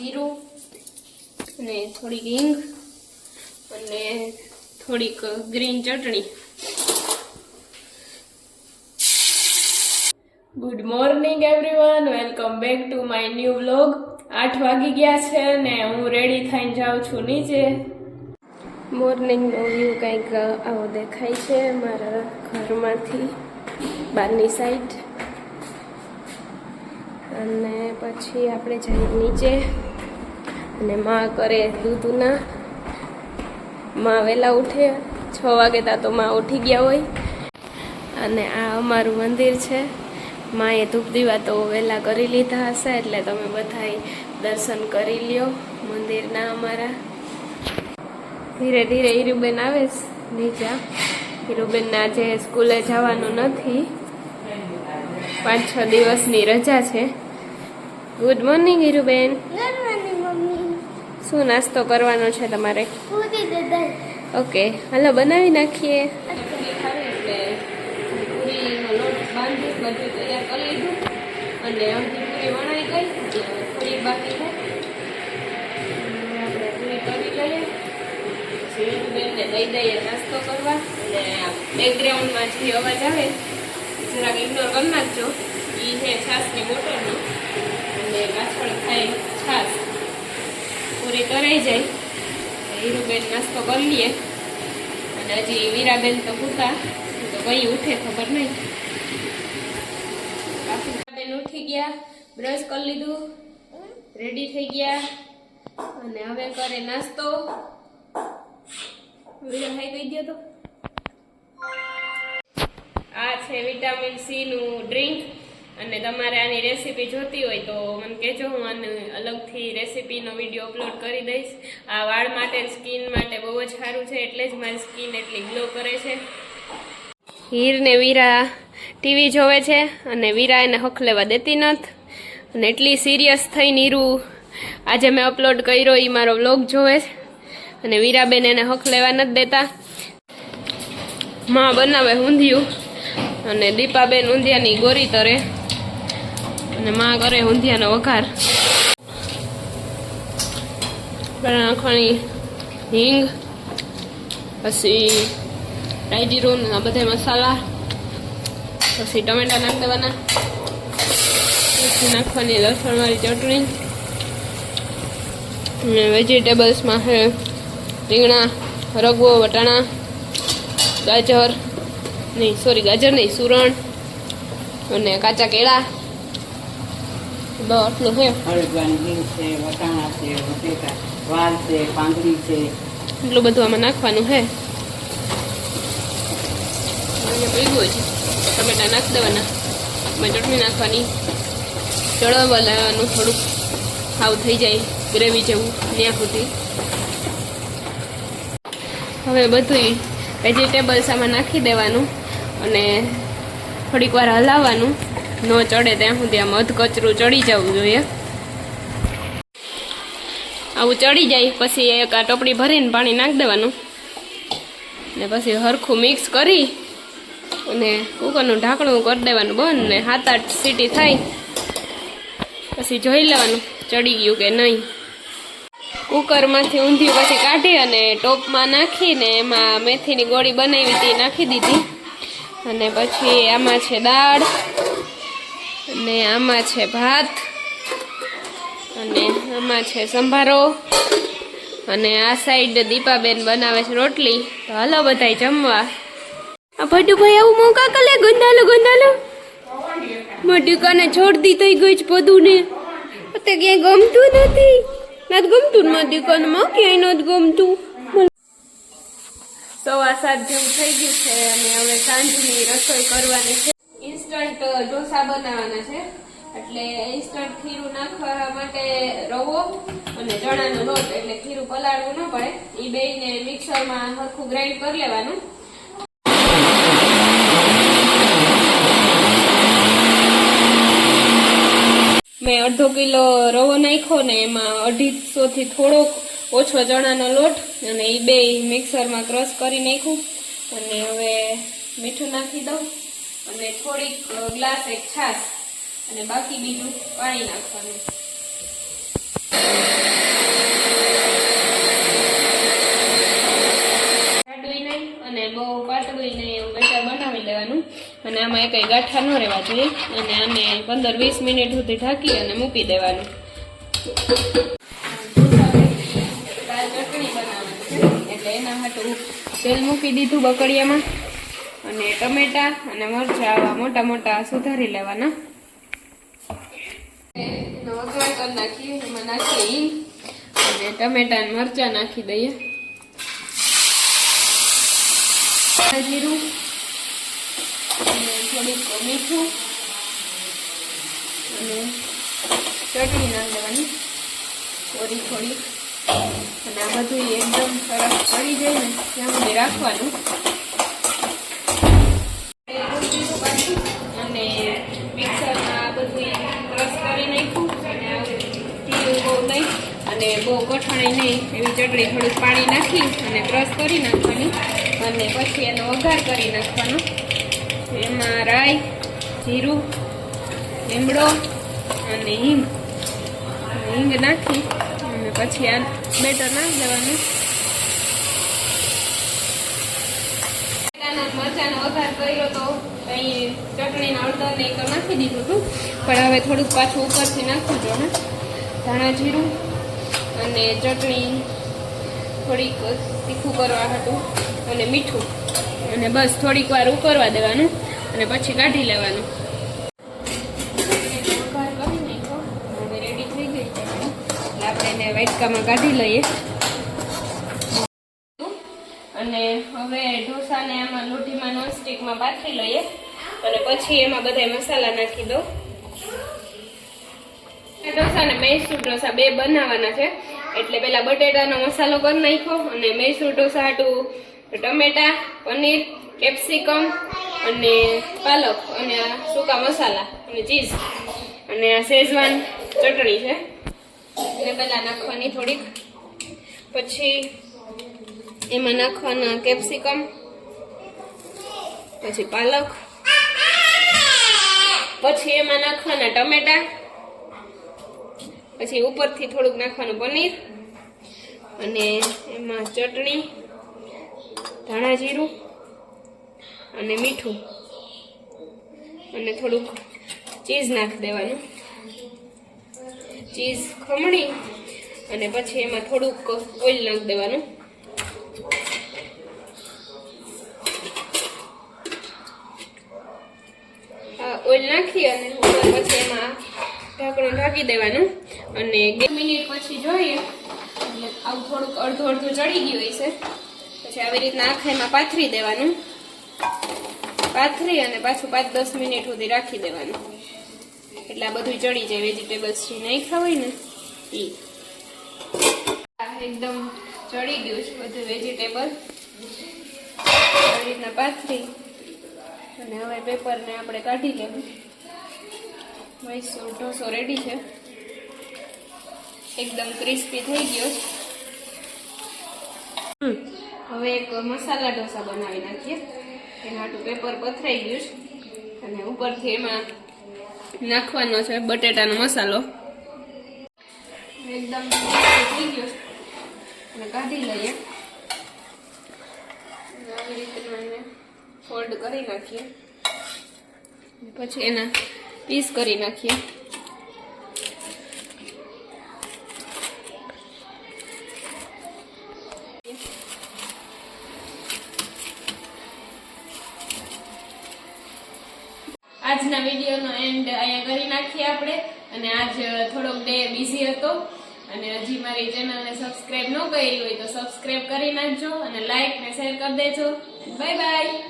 જીરું અને થોડીક હિંગ અને થોડીક green chutney. Good morning everyone, welcome back to my new vlog. 8 વાગી ગયા છે ને હું રેડી થઈને જાઉં છું નીચે. મોર્નિંગનો વ્યૂ કંઈક આવો દેખાય છે મારા ઘરમાંથી બહારની સાઈડ. અને પછી આપણે જઈએ નીચે અને માં કરે દૂધના. માં વહેલા ઉઠે 6 વાગે તા તો માં ઉઠી ગયા હોય. અને આ અમારું મંદિર છે. માએ ધૂપ દીવા તો વહેલા કરી લીધા હશે એટલે તમે બધાય દર્શન કરી લ્યો મંદિરના અમારા. ધીરે ધીરે હીરુબેન આવે નીચે. હીરુબેનને આજે સ્કૂલે જવાનું નથી, 5-6 દિવસની રજા છે. Good morning Hiruben. Good morning mummy. શું નાસ્તો કરવાનો છે તમારે? ઓકે, હાલો બનાવી નાખીએ. બધું તૈયાર કરી લીધું અને અડધી પૂરી વણાઈ ગઈ, થોડી બાકી છે. આપણે પૂરી કરી લઈએ, બેનને દઈ દઈએ નાસ્તો કરવા. અને બેકગ્રાઉન્ડમાં જે અવાજ આવે જરાક ઇગ્નોર કરી નાખજો. એ છે છાશની બોટલનો અને પાછળ ખાય છાશ. પૂરી કરાઈ જાય હીરુબેન નાસ્તો કરી લઈએ. અને હજી વીરાબેન તો પૂતા તો કઈ ઉઠે ખબર નહીં. બેન ઉઠી ગયા, બ્રશ કરી લીધું, રેડી થઈ ગયા અને હવે કરે નાસ્તો. હાઈ કહી દો તો. આ છે વિટામિન સી નું ડ્રિંક. અને તમારે આની રેસીપી જોતી હોય તો મને કહેજો, હું આની અલગથી રેસીપીનો વિડીયો અપલોડ કરી દઈશ. આ વાળ માટે, સ્કિન માટે બહુ જ સારું છે, એટલે જ મારી સ્કિન એટલી ગ્લો કરે છે. હીર ને વીરા ટીવી જોવે છે અને વીરા એને હક લેવા દેતી નથી. અને એટલી સિરિયસ થઈને હીરું આજે મેં અપલોડ કર્યો એ મારો વ્લોગ જોવે છે અને વીરાબેન એને હક લેવા નથી દેતા. માં બનાવે ઊંધિયું અને દીપાબેન ઊંધિયાની ગોરી તરે અને માં કરે ઊંધિયાનો વઘાર. નાખવાની હિંગ, પછી રાઈ જીરું, આ બધા મસાલા, પછી ટમેટા નાખી દેવાના, પછી નાખવાની લસણવાળી ચટણી. અને વેજીટેબલ્સમાં છે રીંગણા, રગવો, વટાણા, ગાજર નહીં સુરણ અને કાચા કેળા. આટલું છે. વટાણા છે, બટેટા, વાલ છે, પાંદડી છે, એટલું બધું આમાં નાખવાનું છે. ભેગું છે. ટમેટા નાખી દેવાના, એમાં ચટણી નાખવાની, ચડવા લાવવાનું થોડુંક ખાવ થઈ જાય ગ્રેવી જેવું ત્યાં સુધી. હવે બધું વેજીટેબલ્સ આમાં નાખી દેવાનું અને થોડીક વાર હલાવવાનું. ન ચડે ત્યાં સુધી આમ અધ કચરું ચડી જવું જોઈએ. આવું ચડી જાય પછી એક આ ટોપડી ભરીને પાણી નાખી દેવાનું ને પછી હરખું મિક્સ કરી અને કુકરનું ઢાંકણું કરી દેવાનું બંધ. ને 7-8 સીટી થાય પછી જોઈ લેવાનું ચડી ગયું કે નહીં. કુકરમાંથી ઊંધિયું પછી કાઢી અને ટોપમાં નાખીને એમાં મેથીની ગોળી બનાવી હતી નાખી દીધી. અને પછી આમાં છે દાળ અને આમાં છે ભાત અને આમાં છે સંભારો અને આ સાઈડ દીપાબેન બનાવે છે રોટલી. તો હાલો બધાય જમવા. આ ભડુભાઈ આવું મોકા કલે ગંધાલો મડુકાને છોડી થઈ ગઈ છે બધું ને. તે ક્યાંય ગમતું નથી ગમતું મડુકાનમાં ક્યાંય નથી ગમતું. 7:15 જેવું થઈ ગયું છે અને હવે સાંજની રસોઈ કરવાની છે. ઇન્સ્ટન્ટ ઢોસા બનાવવાના છે એટલે ઇન્સ્ટન્ટ ખીરું નાખવા માટે રવો અને ચણાનો લોટ, એટલે ખીરું પલાળવું ન પડે. એ બેયને મિક્સરમાં સરખું ગ્રાઇન્ડ કરી લેવાનું. મેં 1/2 કિલો રવો નાખ્યો ને એમાં 250 થી થોડોક ઓછો ચણાનો લોટ અને એ બે મિક્સરમાં ક્રશ કરી નાખ્યું. અને હવે મીઠું નાખી દઉં અને થોડીક ગ્લાસ એક છાશ અને બાકી બીજું પાણી નાખવાનું. આમાં કંઈ ગાંઠા ન રહેવા જોઈએ અને આને 15-20 મિનિટ સુધી ઢાંકી અને મૂકી દેવાનું. દાળ ચટણી બનાવવાની છે એટલે એના માટે તેલ મૂકી દીધું બકડિયામાં અને ટમેટા અને મરચાં આવા મોટા મોટા સુધારી લેવાના. એનો વઘાર કરી નાખીએ. એમાં નાખીએ હિંગ અને ટમેટા અને મરચાં નાખી દઈએ. જીરું અને થોડીક મીઠું અને ચટણી નાખી દેવાની થોડી અને આ બધું એકદમ સરસ પડી જાય ને ત્યાં સુધી રાખવાનું. અને મિક્સરમાં બધું ક્રશ કરી નાખ્યું અને ઢીલું બહુ નહીં અને બહુ કઠણાઈ નહીં એવી ચટણી થોડુંક પાણી નાખી અને ક્રશ કરી નાખવાની અને પછી એનો વઘાર કરી નાખવાનો. એમાં રાઈ, જીરું, લીમડો અને હિંગ નાખી અને પછી આ બેટર નાખી દેવાનું. મરચાંનો વઘાર કર્યો તો અહીં ચટણીના હળદર ને તો નાખી દીધું હતું પણ હવે થોડુંક પાછું ઉપરથી નાખવું જોઈએ. ધાણા જીરું અને ચટણી થોડીક તીખું કરવા હતું અને મીઠું અને બસ થોડીક વાર ઉકળવા દેવાનું અને પછી કાઢી લેવાનું. વઘાર કરી નાખો હવે રેડી થઈ ગઈ છે એટલે આપણે એને વાટકામાં કાઢી લઈએ. અને હવે ઢોસાને આમાં લોઢીમાં નોનસ્ટિકમાં પાથરી લઈએ અને પછી એમાં બધા મસાલા નાખી દો. ઢોસાને મૈસૂર ઢોસા બે બનાવવાના છે એટલે પેલા બટેટાનો મસાલો કરી નાખ્યો અને મૈસૂર ઢોસા હાટું ટમેટા, પનીર, કેપ્સિકમ અને પાલક અને આ સૂકા મસાલા અને ચીઝ અને આ શેઝવાન ચટણી છે એને પહેલા નાખવાની થોડીક. પછી એમાં નાખવાના કેપ્સિકમ, પછી પાલક, પછી એમાં નાખવાના ટમેટા, પછી ઉપરથી થોડુંક નાખવાનું પનીર અને એમાં ચટણી, ધાણા જીરું અને મીઠું અને થોડુંક ચીઝ નાખી દેવાનું. ચીઝ ખમણી અને પછી એમાં થોડુંક ઓઇલ નાખી દેવાનું. ઓઇલ નાખી અને પછી એમાં ઢાંકણું ઢાંકી દેવાનું અને 2 મિનિટ પછી જોઈએ એટલે આવું થોડુંક અડધું ચડી ગયું હશે પછી આવી રીતના આખા એમાં પાથરી દેવાનું. પાથરી અને પાછું 5-10 મિનિટ સુધી રાખી દેવાનું એટલે આ બધું ચડી જાય. વેજીટેબલ્સ જે નાખ્યા હોય ને એ એકદમ ચડી ગયું છે બધું વેજીટેબલ. આવી રીતના પાથરી અને હવે પેપરને આપણે કાઢી લેવું. મૈસૂર ઢોસો રેડી છે, એકદમ ક્રિસ્પી થઈ ગયો. હવે એક મસાલા ઢોસા બનાવી નાખીએ. એના હાટું પેપર પથરાઈ ગયું છે અને ઉપરથી એમાં નાખવાનો છે બટેટાનો મસાલો. એકદમ થઈ ગયો અને કાઢી લઈએ. આવી રીતે ફોલ્ડ કરી નાખીએ પછી એના પીસ કરી નાખીએ. આજના વિડીયોનો એન્ડ અહીંયા કરી નાખીએ આપણે. અને આજ થોડોક ડે બિઝી હતો અને હજી મારી ચેનલને સબસ્ક્રાઇબ ન કરી હોય તો સબસ્ક્રાઇબ કરી નાખજો અને લાઈક ને શેર કરી દેજો. Bye bye.